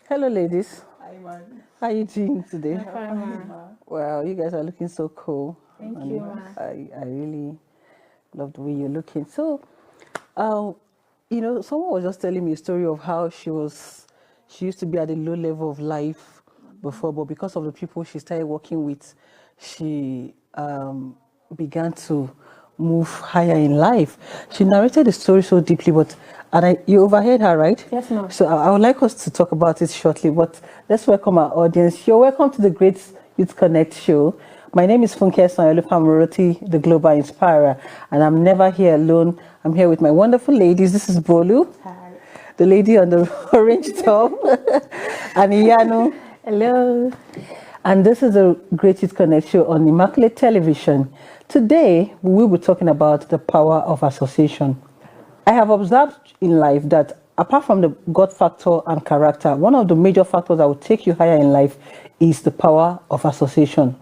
Hello, ladies. Hi, man. How are you doing today? I'm fine, ma. Wow, you guys are looking so cool. Thank And you, ma. I really love the way you're looking. So, uh, someone was just telling me a story of how she used to be at a low level of life before, but because of the people she started working with, she began to move higher in life. She narrated the story so deeply, you overheard her, right? Yes, ma'am. So I would like us to talk about it shortly, but let's welcome our audience. You're welcome to the Great Youth Connect show. My name is Funke Sanyolufa, the Global Inspirer, and I'm never here alone. I'm here with my wonderful ladies. This is Bolu, Hi. the lady on the orange top, and Iyanu. Hello. And this is a Great Youth Connect show on Immaculate Television. Today, we will be talking about the power of association. I have observed in life that apart from the God factor and character, one of the major factors that will take you higher in life is the power of association.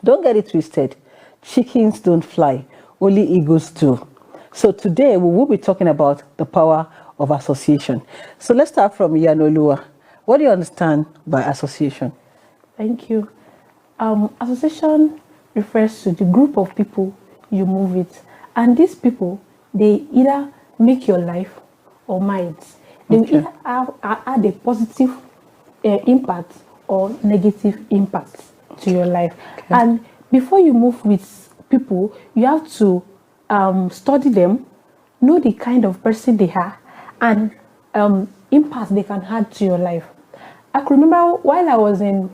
Don't get it twisted. Chickens don't fly, only eagles do. So today we will be talking about the power of association. So let's start from Yanolua. What do you understand by association? Thank you. Association refers to the group of people you move with, and these people, they either make your life or mine. They will either add a positive impact or negative impact to your life. Okay. And before you move with people, you have to study them, know the kind of person they are, and impact they can add to your life. I can remember while I was in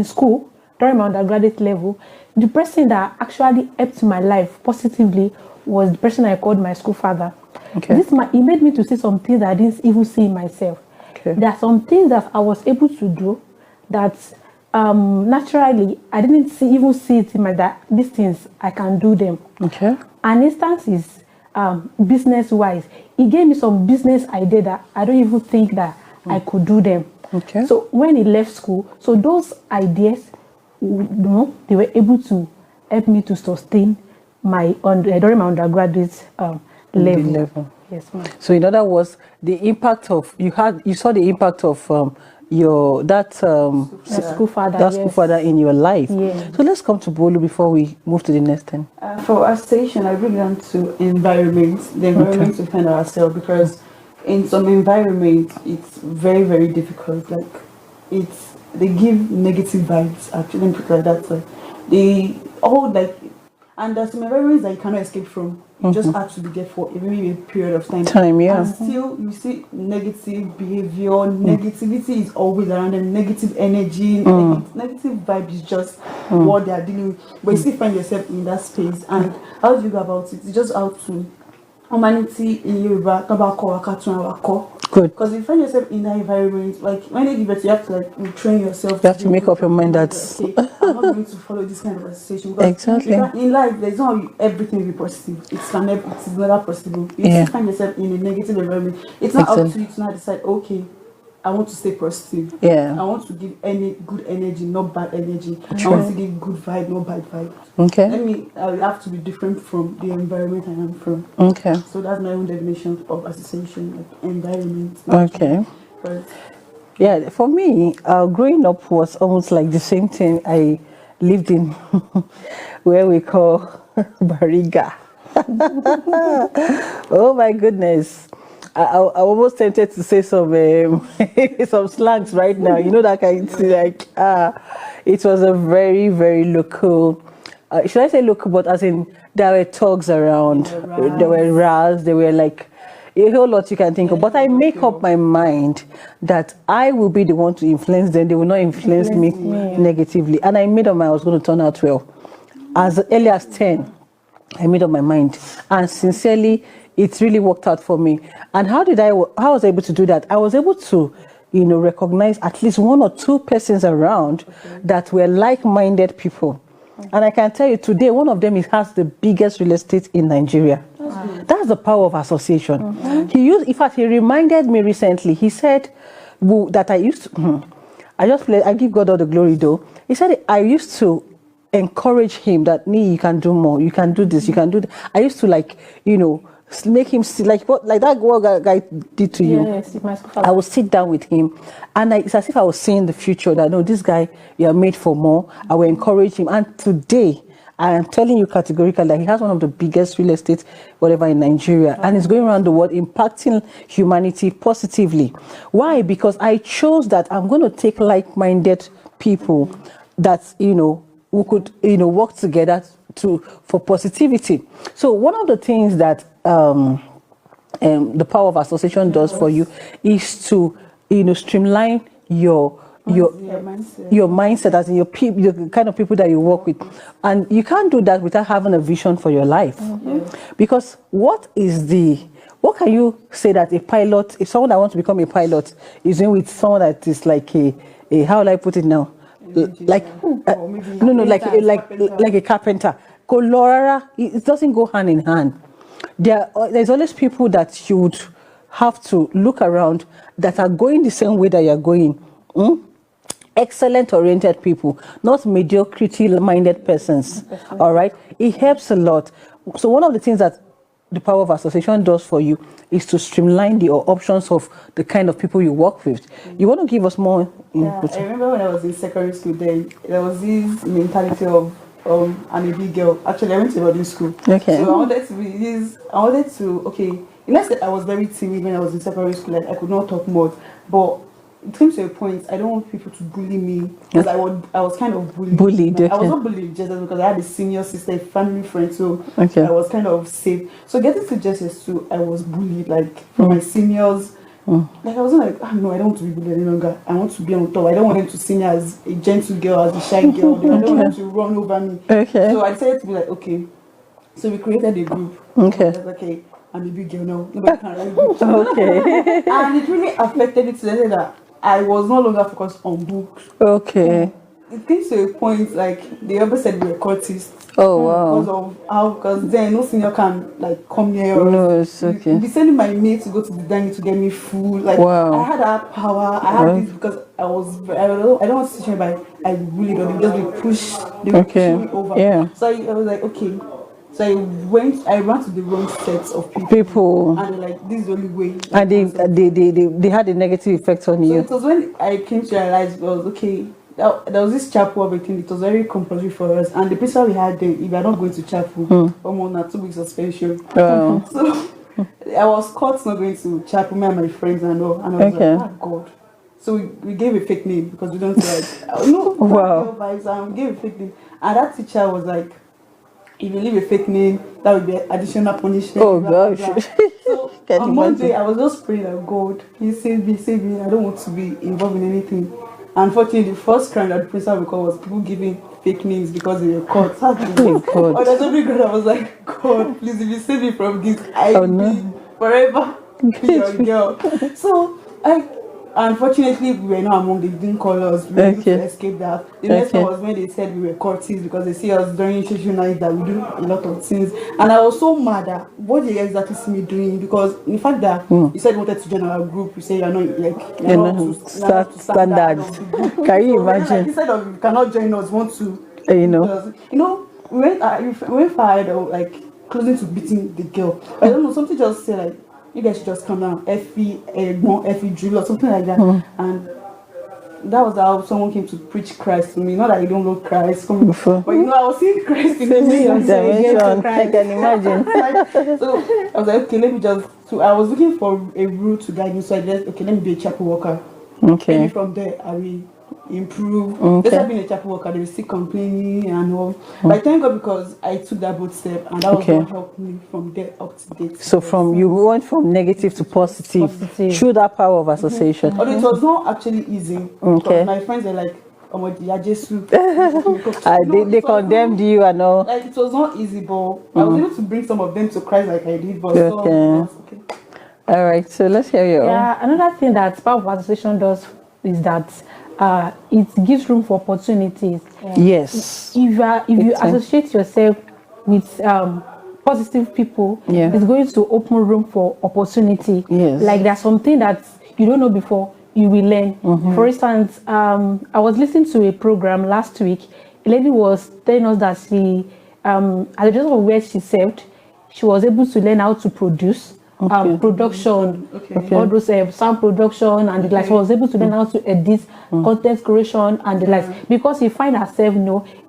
school, during my undergraduate level, the person that actually helped my life positively was the person I called my school father. Okay. He made me to see some things that I didn't even see in myself. Okay. There are some things that I was able to do that naturally I didn't even see it in my that these things I can do them. Okay. An instance is business-wise. He gave me some business idea that I don't even think that I could do them. Okay. So when he left school, so those ideas, they were able to help me to sustain during my undergraduate level. Yes, ma'am. So in other words, the impact of you saw the impact of school father in your life. Yes. So let's come to Bolu before we move to the next thing. For association, I bring down to environment. The environment we find ourselves, because in some environment it's very, very difficult. Like they give negative vibes. Actually, put it like that. And there's some environments that you cannot escape from. You just have to be there for maybe a period of time. Yeah. And still, you see negative behavior. Negativity is always around them. Negative energy, negative vibe is just what they are dealing with. But you still find yourself in that space. And how do you go about it? It's just how to humanity in Yoruba. Good. Because you find yourself in that environment, like when they give it, you have to retrain yourself. You have to make up your mind that okay, I'm not going to follow this kind of association. Because exactly. In life, there's not everything will be positive. It's never possible. You find yourself in a negative environment. It's not up to you to now decide, okay, I want to stay positive. Yeah. I want to give any good energy, not bad energy. I want to give good vibe, not bad vibe. Okay. I will have to be different from the environment I am from. Okay. So that's my own definition of association, like environment. Okay. Yeah, for me, growing up was almost like the same thing. I lived in where we call Bariga. Oh my goodness. I almost tempted to say some slangs right now. You know that kind of like it was a very, very local. Should I say local? But as in there were thugs around. There were rals. There were like a whole lot you can think of. But I make up my mind that I will be the one to influence them. They will not influence me negatively. And I made up my mind I was going to turn out well. As early as 10, I made up my mind, and sincerely, it really worked out for me. And how was I able to do that? I was able to, recognize at least one or two persons around that were like-minded people. And I can tell you today, one of them has the biggest real estate in Nigeria. That's the power of association. In fact, he reminded me recently. He said that I used to, I give God all the glory though. He said I used to encourage him that, you can do more, you can do this, you can do that. I used to make him see like that guy did to you. Yes, it might I will sit down with him, and it's as if I was seeing the future. That no, this guy, you are made for more. I will encourage him, and today I am telling you categorically that he has one of the biggest real estate whatever in Nigeria, and he's going around the world impacting humanity positively. Why? Because I chose that I'm going to take like-minded people that who could work together for positivity. So one of the things that the power of association does for you is to streamline your mindset, as in your people, the kind of people that you work with, and you can't do that without having a vision for your life. Because what can you say that a pilot, if someone that wants to become a pilot is in with someone that is like a how will I put it now, like a carpenter. Colorara, it doesn't go hand in hand. There's always people that you would have to look around that are going the same way that you're going. Excellent oriented people, not mediocrity minded persons. All right, it helps a lot. So one of the things that the power of association does for you is to streamline the options of the kind of people you work with. You want to give us more input? I remember when I was in secondary school, there was this mentality of I'm a big girl. Actually, I went to boarding school. Okay. So I wanted to let's say I was very timid when I was in secondary school. Like I could not talk much, but it came to a point I don't want people to bully me because I was kind of bullied. I was not bullied just because I had a senior sister, a family friend, so I was kind of safe. So getting to JSS2, I was bullied like from my seniors. Like I wasn't like, no, I don't want to be bullied any longer. I want to be on top. I don't want them to see me as a gentle girl, as a shy girl. I don't want them to run over me. So I decided to be like, okay. So we created a group. Okay, I'm a big girl now. Nobody can write books. And it really affected it to the extent that I was no longer focused on books. It came to a point like they always said we were cultists. Because then no senior can like come near us. No, it's okay. Be sending my mate to go to the dining to get me food. Like I had that power. I had this because I don't want to teach anybody. I really don't. They just be pushed. They would push me over. So I was like, okay. So I ran to the wrong sets of people. And they're like, this is the only way. And they had a negative effect on you. So it was when I came to realize, well, okay, there was this chapel, everything. It was very compulsory for us. And the principal we had then, if you are not going to chapel, or 2 weeks suspension. So I was caught not going to chapel, me and my friends and all. And I was like, oh God. So we gave a fake name because we don't say like, vibes, we gave a fake name. And that teacher was like, if you leave a fake name, that would be additional punishment. Oh gosh. So on Monday, I was just praying like, God, please save me. I don't want to be involved in anything. Unfortunately, the first crime that the principal recalled was people giving fake names because they were caught. Oh, there's every girl I was like, God, please, if you save me from this, I will be forever be your girl. So unfortunately, we were not among. They didn't call us. We were able to escape that. The next one was when they said we were courtists because they see us during social nights that we do a lot of things. And I was so mad at what they exactly see me doing because in fact that you said you wanted to join our group. You say you're not to standard. Can you imagine? Instead of you cannot join us, want to we went far like closing to beating the girl. I don't know, something just said like, you guys should just come down, Effie drill or something like that. And that was how someone came to preach Christ to me. Not that you don't know Christ, but I was seeing Christ in the dimension. I can imagine. So I was like, okay, let me just. So I was looking for a route to guide me. So I just, okay, let me be a chapel worker. Maybe from there I will improve. Just being a chapel worker, they will still complaining and all. But thank God because I took that bold step and that was what helped me from there up to date. So you went from negative to positive through that power of association. Although it was not actually easy. Because my friends were like, they condemned you and all. Like it was not easy, but I was able to bring some of them to Christ like I did. But all right, so let's hear you. Another thing that power of association does is that it gives room for opportunities. Yes. If you associate yourself with positive people, it's going to open room for opportunity. Yes. Like there's something that you don't know before, you will learn. For instance, I was listening to a program last week. A lady was telling us that she, at the result of where she served, she was able to learn how to produce. Production, all those sound production and the like. She was able to learn how to edit, content creation and the like, because she find herself,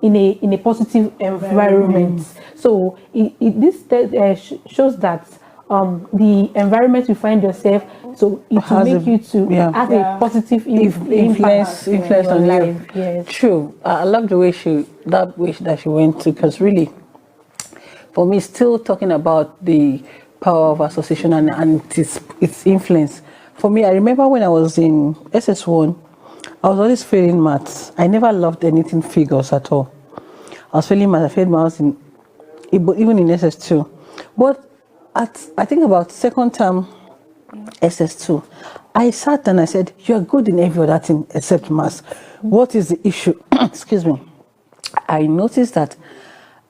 in a positive environment. So this shows that the environment you find yourself, so it will make you to have a positive influence on your life. Yes. True. I love the way that she went to, because really, for me, still talking about the power of association and its influence. For me, I remember when I was in SS1, I was always failing maths. I never loved anything figures at all. I was failing maths. I failed maths even in SS2. But I think about second term SS2, I sat and I said, "You are good in every other thing except maths. What is the issue?" Excuse me. I noticed that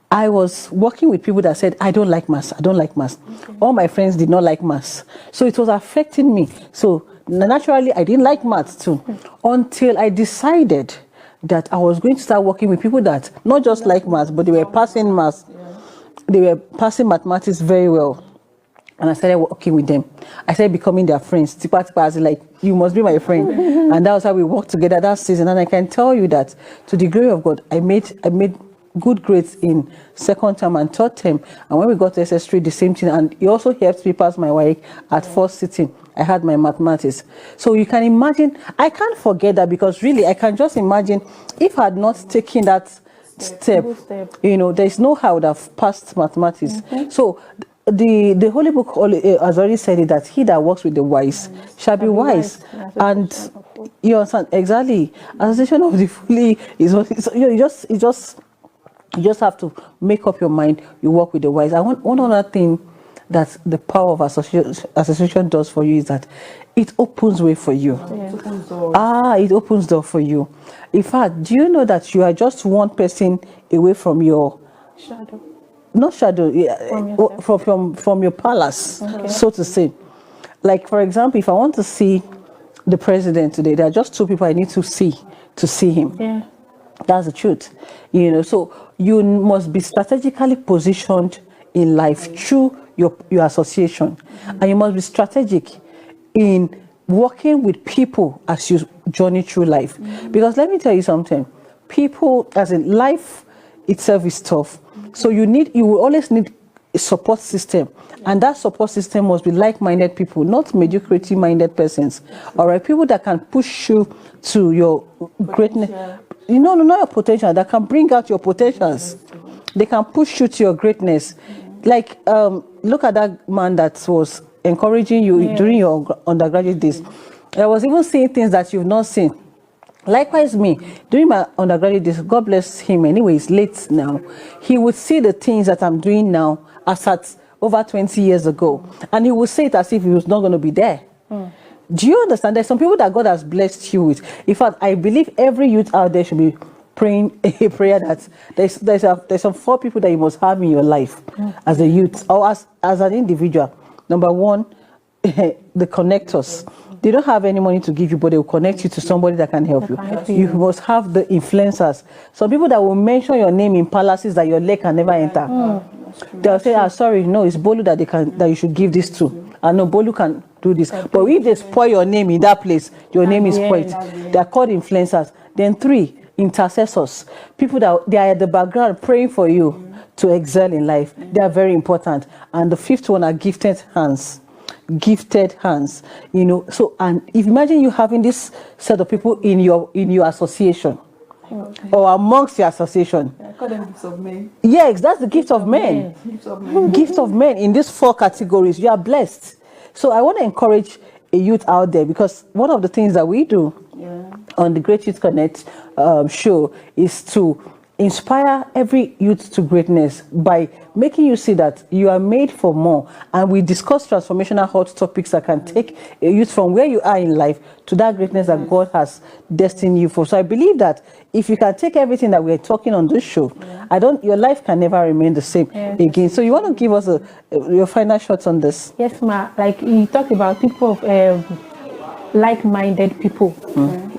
I was working with people that said, "I don't like maths. I don't like maths." All my friends did not like maths. So it was affecting me. So naturally, I didn't like maths too, until I decided that I was going to start working with people that not just like maths, but they were passing maths. They were passing mathematics very well. And I started working with them. I started becoming their friends. Tipa, I was like, "You must be my friend." And that was how we worked together that season. And I can tell you that, to the glory of God, I made good grades in second term and third term. And when we got to SS3, the same thing. And he also helped me pass my WAEC at first sitting. I had my mathematics. So you can imagine, I can't forget that, because really I can just imagine if I had not taken that step, there's no how I would have passed mathematics. So the Holy Book has already said it, that he that works with the wise shall be wise. And you understand exactly. Association of the foolish is what you just have to make up your mind. You work with the wise. And one other thing that the power of association does for you is that it opens way for you. It opens doors. It opens door for you. In fact, do you know that you are just one person away from your shadow? Not shadow, from your palace, so to say. Like, for example, if I want to see the president today, there are just two people I need to see him. Yeah. That's the truth. So you must be strategically positioned in life through your association. And you must be strategic in working with people as you journey through life. Because let me tell you something. People, as in life itself is tough. So you will always need a support system. And that support system must be like-minded people, not mediocrity-minded persons. All right, people that can push you to your greatness. Not your potential, that can bring out your potentials. They can push you to your greatness. Like, look at that man that was encouraging you during your undergraduate days. I was even seeing things that you've not seen. Likewise me, during my undergraduate days, God bless him anyway, he's late now. He would see the things that I'm doing now as at over 20 years ago. And he would say it as if he was not going to be there. Do you understand? There's some people that God has blessed you with. In fact, I believe every youth out there should be praying a prayer that there's some 4 people that you must have in your life as a youth or as an individual. Number 1, the connectors. They don't have any money to give you, but they will connect you to somebody that can help you. You must have the influencers. Some people that will mention your name in palaces that your leg can never enter. They'll say, sorry, no, it's Bolu that you should give this to. No, Bolu can do this. But if they spoil your name in that place, your name is spoiled. They are called influencers. Then 3, intercessors. People that they are at the background praying for you to excel in life. They are very important. And the 5th one are gifted hands. So, and if imagine you having this set of people in your association or amongst your association. I call them gifts of men. Yes, that's the gift of men. Gift of men in these 4 categories. You are blessed. So I want to encourage a youth out there, because one of the things that we do on the Great Youth Connect show is to inspire every youth to greatness by making you see that you are made for more. And we discuss transformational hot topics that can take a youth from where you are in life to that greatness that God has destined you for. So I believe that if you can take everything that we're talking on this show, your life can never remain the same again. So you want to give us your final shots on this? Yes, ma. Like you talked about people of like-minded people.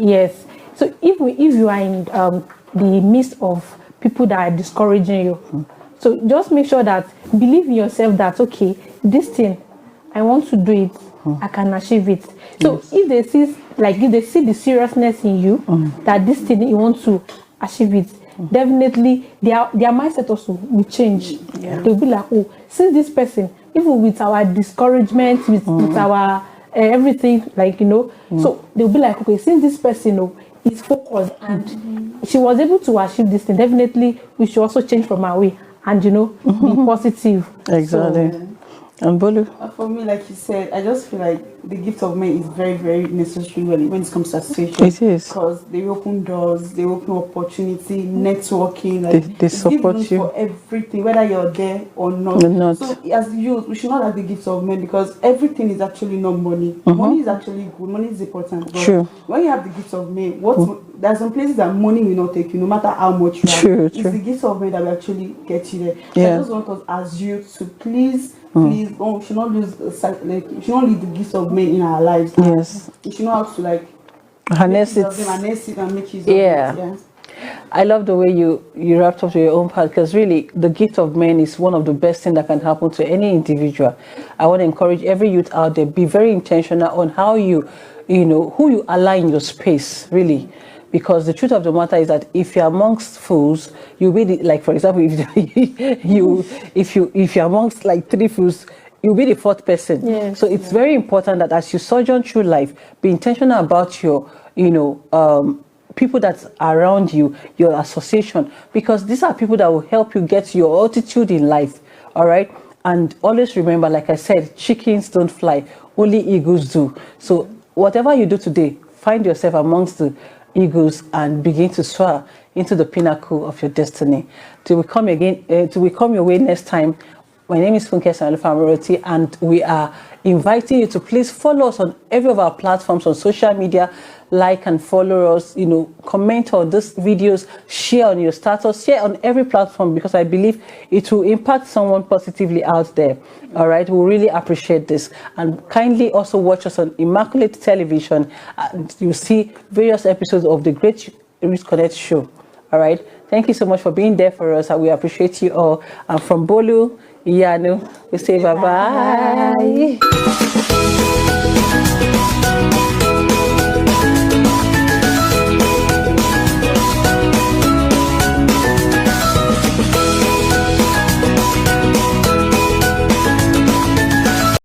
Yes. So if you are in the midst of people that are discouraging you, So just make sure that believe in yourself that okay, this thing I want to do it, I can achieve it. So if they see the seriousness in you, that this thing you want to achieve it, definitely their mindset also will change. They'll be like, oh, since this person, even with our discouragement, with our everything, like, you know, so they'll be like, okay, since this person is focused and she was able to achieve this thing, definitely we should also change from our way and, you know, be positive. Exactly. So, And Bolu? For me, like you said, I just feel like the gift of men is very, very necessary when it comes to association. It is. Because they open doors, they open opportunity, networking. Like, They support give you for everything, whether you're there or not. So as youth, we should not have the gifts of men because everything is actually not money. Money is actually good. Money is important. But True. when you have the gifts of men, there's some places that money will not take you, no matter how much you have. True. It's the gifts of men that will actually get you there. So Yeah. I just want us as youth to please, we should not lose we should not leave the gifts of men in our lives. Yes. We should not have to like Harness make it. use of them, harness it and make use Yeah. of it. Yeah. I love the way you wrapped up to your own part, because really the gift of men is one of the best things that can happen to any individual. I want to encourage every youth out there, be very intentional on how you know, who you allow in your space, really. Because the truth of the matter is that if you're amongst fools, you'll be like, for example, if you're amongst like 3 fools, you'll be the 4th person. Yes, So it's very important that as you sojourn through life, be intentional about your, people that are around you, your association, because these are people that will help you get your altitude in life. All right. And always remember, like I said, chickens don't fly, only eagles do. So whatever you do today, find yourself amongst the eagles and begin to soar into the pinnacle of your destiny. Till we come your way next time. My name is Funke Sanlufa, and we are inviting you to please follow us on every of our platforms on social media. Like and follow us, comment on these videos, share on your status, share on every platform, because I believe it will impact someone positively out there. All right, we really appreciate this. And kindly also watch us on Immaculate Television, and you'll see various episodes of the Great Youth Connect show. All right, thank you so much for being there for us, and we appreciate you all. And from Bolu, Iyanu, we say bye-bye.